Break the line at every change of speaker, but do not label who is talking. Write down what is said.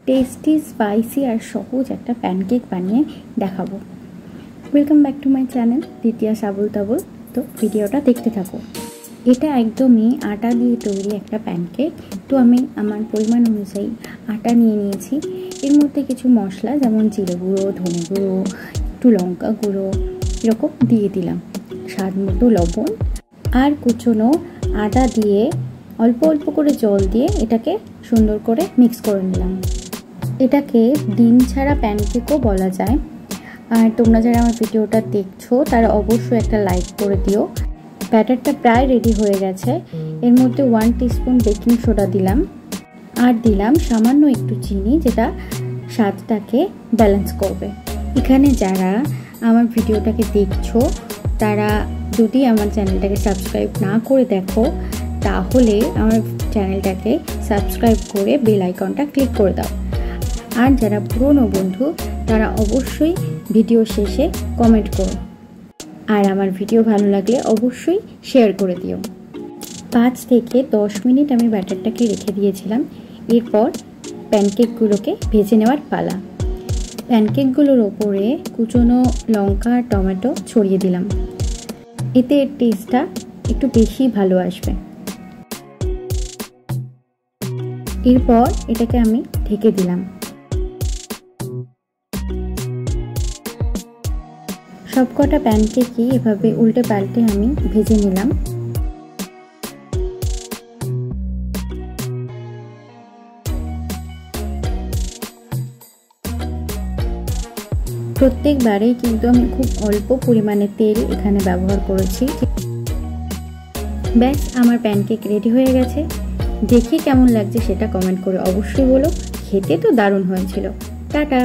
Tasty spicy আর সহজ একটা pancake বানিয়ে দেখাবো। Welcome back to my channel দ্বিতীয়া সাবল তাবল। তো ভিডিওটা দেখতে থাকো। এটা একদমই আটা দিয়ে তৈরি একটা প্যানকেক। তো আমি আমার পরিমাণ অনুযায়ী আটা নিয়ে নিয়েছি। এর মধ্যে কিছু মশলা যেমন জিরে গুঁড়ো, ধনে গুঁড়ো, একটু লঙ্কা গুঁড়ো এরকম দিয়ে দিলাম, স্বাদ মতো লবণ আর কুচনো আদা দিয়ে অল্প অল্প করে জল দিয়ে এটাকে সুন্দর করে মিক্স করে নিলাম। এটাকে ডিম ছাড়া প্যানকেকও বলা যায়। আর তোমরা যারা আমার ভিডিওটা দেখছো তারা অবশ্যই একটা লাইক করে দিও। ব্যাটারটা প্রায় রেডি হয়ে গেছে। এর মধ্যে 1 টিস্পুন বেকিং সোডা দিলাম আর দিলাম সামান্য একটু চিনি, যেটা স্বাদটাকে ব্যালেন্স করবে। এখানে যারা আমার ভিডিওটাকে দেখছো তারা যদি আমার চ্যানেলটাকে সাবস্ক্রাইব না করে দেখো তাহলে আমার চ্যানেলটাকে সাবস্ক্রাইব করে বেল আইকনটা ক্লিক করে দাও। আর যারা পুরনো বন্ধু তারা অবশ্যই ভিডিও শেষে কমেন্ট করো। আর আমার ভিডিও ভালো লাগলে অবশ্যই শেয়ার করে দিও। 5 থেকে 10 মিনিট আমি ব্যাটারটাকে রেখে দিয়েছিলাম। এরপর প্যানকেকগুলোকে ভেজে নেওয়ার পালা। প্যানকেকগুলোর ওপরে কুচনো লঙ্কা আর টমেটো ছড়িয়ে দিলাম। এতে এর টেস্টটা একটু বেশি ভালো আসবে। এরপর এটাকে আমি ঢেকে দিলাম। সবকটা প্যানকেকই এভাবে উল্টে পাল্টে আমি ভেজে নিলাম। প্রত্যেকবারেই কিন্তু আমি খুব অল্প পরিমাণে তেল এখানে ব্যবহার করেছি। ব্যাস, আমার প্যানকেক রেডি হয়ে গেছে। দেখে কেমন লাগছে সেটা কমেন্ট করে অবশ্যই বলো। খেতে তো দারুণ হয়েছিল। টাটা।